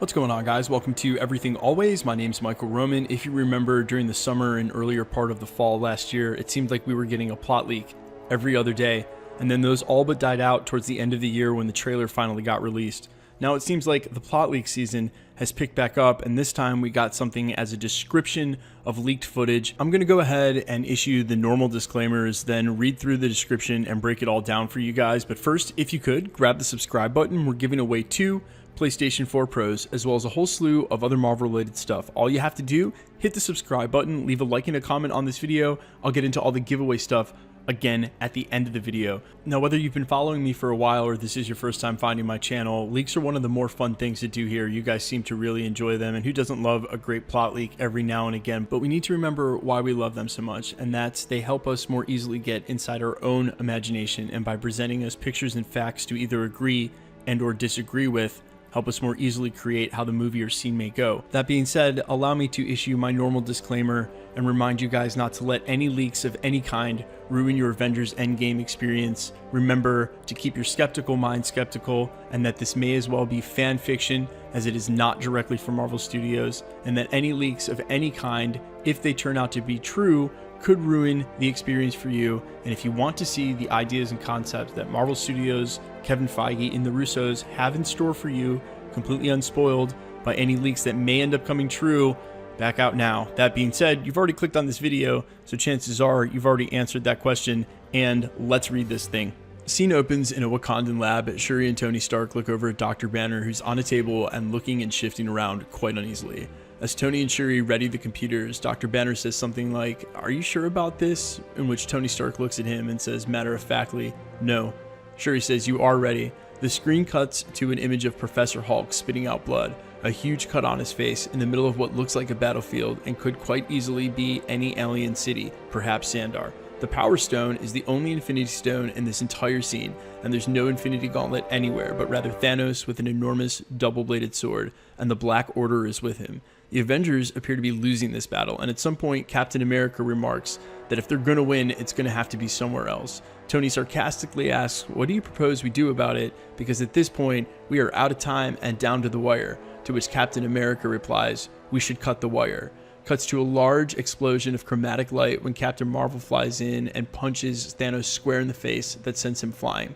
What's going on, guys? Welcome to Everything Always. My name's Michael Roman. If you remember, during the summer and earlier part of the fall last year, it seemed like we were getting a plot leak every other day, and then those all but died out towards the end of the year when the trailer finally got released. Now it seems like the plot leak season has picked back up, and this time we got something as a description of leaked footage. I'm going to go ahead and issue the normal disclaimers, then read through the description and break it all down for you guys. But first, if you could, grab the subscribe button. We're giving away 2 PlayStation 4 Pros, as well as a whole slew of other Marvel related stuff. All you have to do, hit the subscribe button, leave a like and a comment on this video. I'll get into all the giveaway stuff again at the end of the video. Now, whether you've been following me for a while or this is your first time finding my channel, leaks are one of the more fun things to do here. You guys seem to really enjoy them, and who doesn't love a great plot leak every now and again? But we need to remember why we love them so much, and that's they help us more easily get inside our own imagination, and by presenting us pictures and facts to either agree and or disagree with, help us more easily create how the movie or scene may go. That being said, allow me to issue my normal disclaimer and remind you guys not to let any leaks of any kind ruin your Avengers Endgame experience. Remember to keep your skeptical mind skeptical, and that this may as well be fan fiction as it is not directly from Marvel Studios, and that any leaks of any kind, if they turn out to be true, could ruin the experience for you. And if you want to see the ideas and concepts that Marvel Studios, Kevin Feige, and the Russos have in store for you, completely unspoiled by any leaks that may end up coming true, back out now. That being said, you've already clicked on this video, so chances are you've already answered that question, and let's read this thing. Scene opens in a Wakandan lab. Shuri and Tony Stark look over at Dr. Banner, who's on a table and looking and shifting around quite uneasily. As Tony and Shuri ready the computers, Dr. Banner says something like, "Are you sure about this?" In which Tony Stark looks at him and says matter-of-factly, "No." Shuri says, "You are ready." The screen cuts to an image of Professor Hulk spitting out blood, a huge cut on his face in the middle of what looks like a battlefield and could quite easily be any alien city, perhaps Sandar. The Power Stone is the only Infinity Stone in this entire scene, and there's no Infinity Gauntlet anywhere, but rather Thanos with an enormous double-bladed sword, and the Black Order is with him. The Avengers appear to be losing this battle, and at some point Captain America remarks that if they're going to win, it's going to have to be somewhere else. Tony sarcastically asks, "What do you propose we do about it? Because at this point, we are out of time and down to the wire." To which Captain America replies, "We should cut the wire." Cuts to a large explosion of chromatic light when Captain Marvel flies in and punches Thanos square in the face that sends him flying.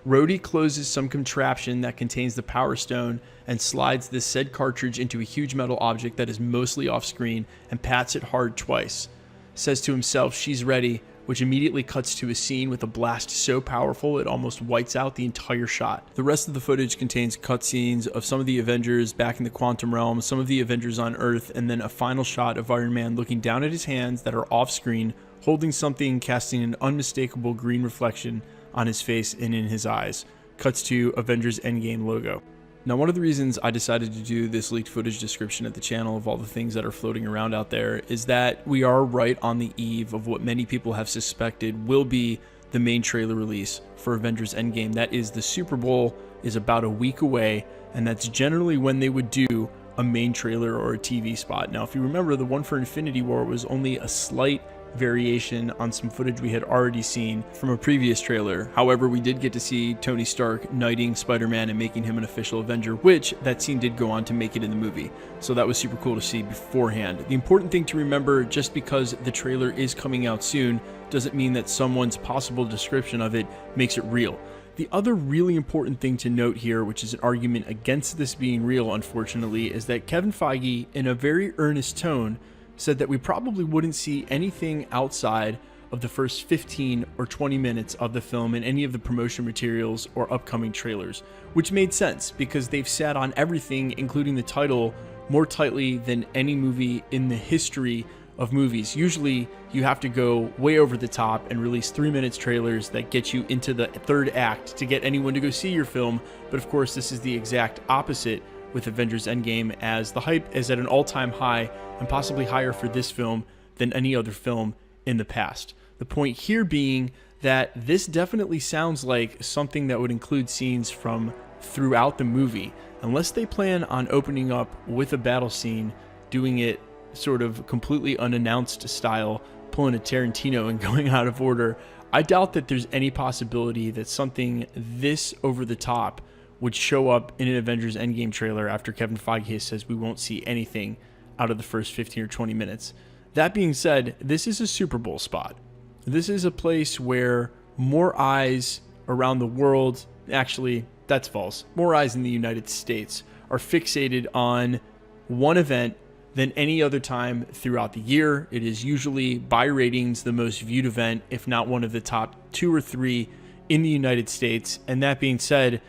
Rhodey closes some contraption that contains the Power Stone and slides this said cartridge into a huge metal object that is mostly off screen and pats it hard twice. Says to himself, "She's ready," which immediately cuts to a scene with a blast so powerful it almost whites out the entire shot. The rest of the footage contains cutscenes of some of the Avengers back in the quantum realm, some of the Avengers on Earth, and then a final shot of Iron Man looking down at his hands that are off screen, holding something, casting an unmistakable green reflection on his face and in his eyes. Cuts to Avengers Endgame logo. Now, one of the reasons I decided to do this leaked footage description at the channel of all the things that are floating around out there is that we are right on the eve of what many people have suspected will be the main trailer release for Avengers Endgame. That is, the Super Bowl is about a week away, and that's generally when they would do a main trailer or a TV spot. Now, if you remember, the one for Infinity War was only a slight variation on some footage we had already seen from a previous trailer. However, we did get to see Tony Stark knighting Spider-Man and making him an official Avenger, which that scene did go on to make it in the movie. So that was super cool to see beforehand. The important thing to remember, just because the trailer is coming out soon, doesn't mean that someone's possible description of it makes it real. The other really important thing to note here, which is an argument against this being real, unfortunately, is that Kevin Feige, in a very earnest tone, said that we probably wouldn't see anything outside of the first 15 or 20 minutes of the film in any of the promotion materials or upcoming trailers, which made sense because they've sat on everything, including the title, more tightly than any movie in the history of movies. Usually you have to go way over the top and release 3 minutes trailers that get you into the third act to get anyone to go see your film. But of course, this is the exact opposite with Avengers Endgame, as the hype is at an all-time high and possibly higher for this film than any other film in the past. The point here being that this definitely sounds like something that would include scenes from throughout the movie, unless they plan on opening up with a battle scene, doing it sort of completely unannounced style, pulling a Tarantino and going out of order. I doubt that there's any possibility that something this over the top would show up in an Avengers Endgame trailer after Kevin Feige says we won't see anything out of the first 15 or 20 minutes. That being said, this is a Super Bowl spot. This is a place where more eyes around the world, actually, that's false, more eyes in the United States are fixated on one event than any other time throughout the year. It is usually, by ratings, the most viewed event, if not one of the top 2 or 3 in the United States. And that being said,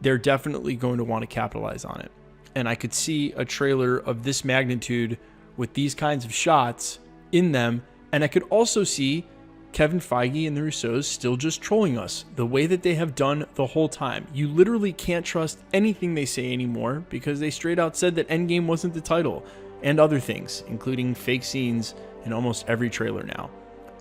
they're definitely going to want to capitalize on it. And I could see a trailer of this magnitude with these kinds of shots in them. And I could also see Kevin Feige and the Russos still just trolling us the way that they have done the whole time. You literally can't trust anything they say anymore because they straight out said that Endgame wasn't the title, and other things, including fake scenes in almost every trailer now.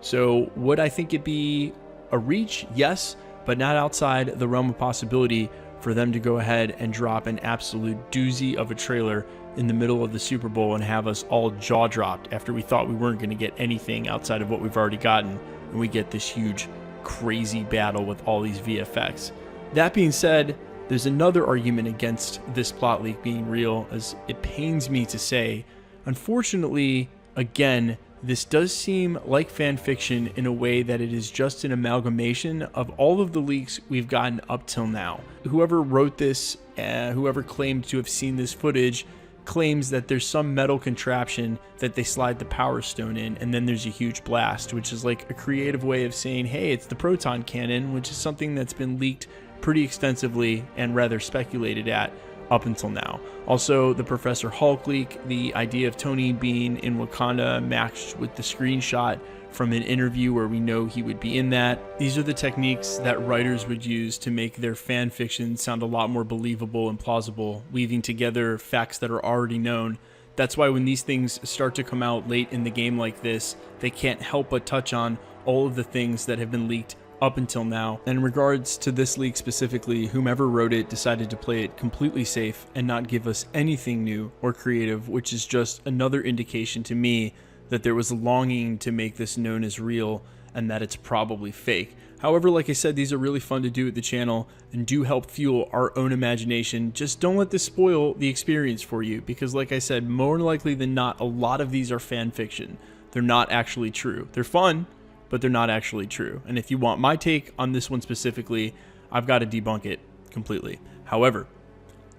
So would I think it'd be a reach? Yes, but not outside the realm of possibility for them to go ahead and drop an absolute doozy of a trailer in the middle of the Super Bowl and have us all jaw dropped after we thought we weren't going to get anything outside of what we've already gotten, and we get this huge, crazy battle with all these VFX. That being said, there's another argument against this plot leak being real, as it pains me to say. Unfortunately, again, this does seem like fan fiction in a way that it is just an amalgamation of all of the leaks we've gotten up till now. Whoever wrote this, whoever claimed to have seen this footage, claims that there's some metal contraption that they slide the Power Stone in, and then there's a huge blast, which is like a creative way of saying, hey, it's the proton cannon, which is something that's been leaked pretty extensively and rather speculated at up until now. Also, the Professor Hulk leak, the idea of Tony being in Wakanda matched with the screenshot from an interview where we know he would be in that. These are the techniques that writers would use to make their fan fiction sound a lot more believable and plausible, weaving together facts that are already known. That's why when these things start to come out late in the game like this, they can't help but touch on all of the things that have been leaked up until now. And in regards to this leak specifically, whomever wrote it decided to play it completely safe and not give us anything new or creative, which is just another indication to me that there was a longing to make this known as real and that it's probably fake. However, like I said, these are really fun to do at the channel and do help fuel our own imagination. Just don't let this spoil the experience for you, because like I said, more likely than not, a lot of these are fan fiction. They're not actually true. They're fun, but they're not actually true. And if you want my take on this one specifically, I've got to debunk it completely. However,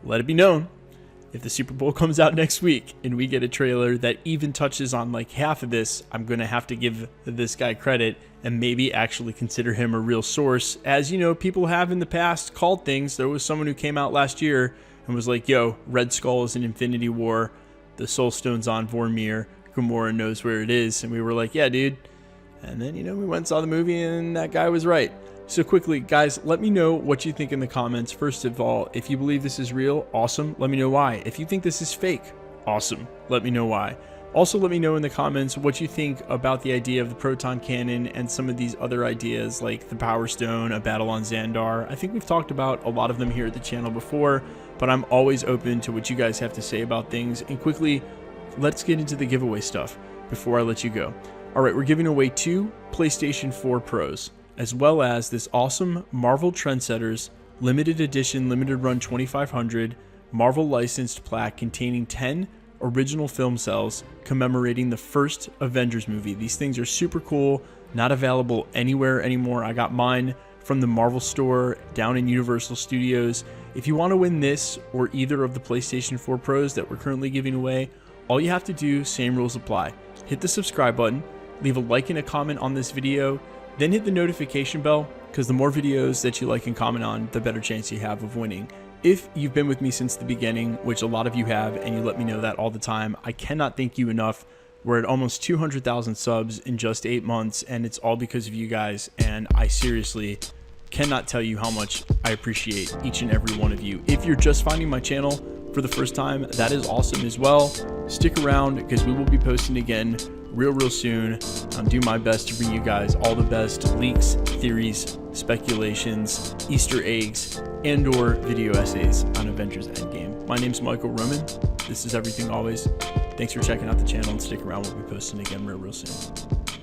let it be known, if the Super Bowl comes out next week and we get a trailer that even touches on like half of this, I'm going to have to give this guy credit and maybe actually consider him a real source. As you know, people have in the past called things. There was someone who came out last year and was like, yo, Red Skull is in Infinity War. The Soul Stone's on Vormir. Gamora knows where it is. And we were like, yeah, dude. And then, we went and saw the movie and that guy was right. So quickly, guys, let me know what you think in the comments. First of all, if you believe this is real, awesome. Let me know why. If you think this is fake, awesome. Let me know why. Also, let me know in the comments what you think about the idea of the proton cannon and some of these other ideas like the Power Stone, a battle on Xandar. I think we've talked about a lot of them here at the channel before, but I'm always open to what you guys have to say about things. And quickly, let's get into the giveaway stuff before I let you go. All right, we're giving away 2 PlayStation 4 Pros, as well as this awesome Marvel Trendsetters limited edition, limited run 2500 Marvel licensed plaque containing 10 original film cells commemorating the first Avengers movie. These things are super cool, not available anywhere anymore. I got mine from the Marvel store down in Universal Studios. If you want to win this or either of the PlayStation 4 Pros that we're currently giving away, all you have to do, same rules apply. Hit the subscribe button, leave a like and a comment on this video, then hit the notification bell, because the more videos that you like and comment on, the better chance you have of winning. If you've been with me since the beginning, which a lot of you have, and you let me know that all the time, I cannot thank you enough. We're at almost 200,000 subs in just 8 months, and it's all because of you guys, and I seriously cannot tell you how much I appreciate each and every one of you. If you're just finding my channel for the first time, that is awesome as well. Stick around, because we will be posting again real soon. I'll do my best to bring you guys all the best leaks, theories, speculations, Easter eggs, and or video essays on Avengers Endgame. My name's Michael Roman. This is Everything Always. Thanks for checking out the channel, and stick around. We'll be posting again real soon.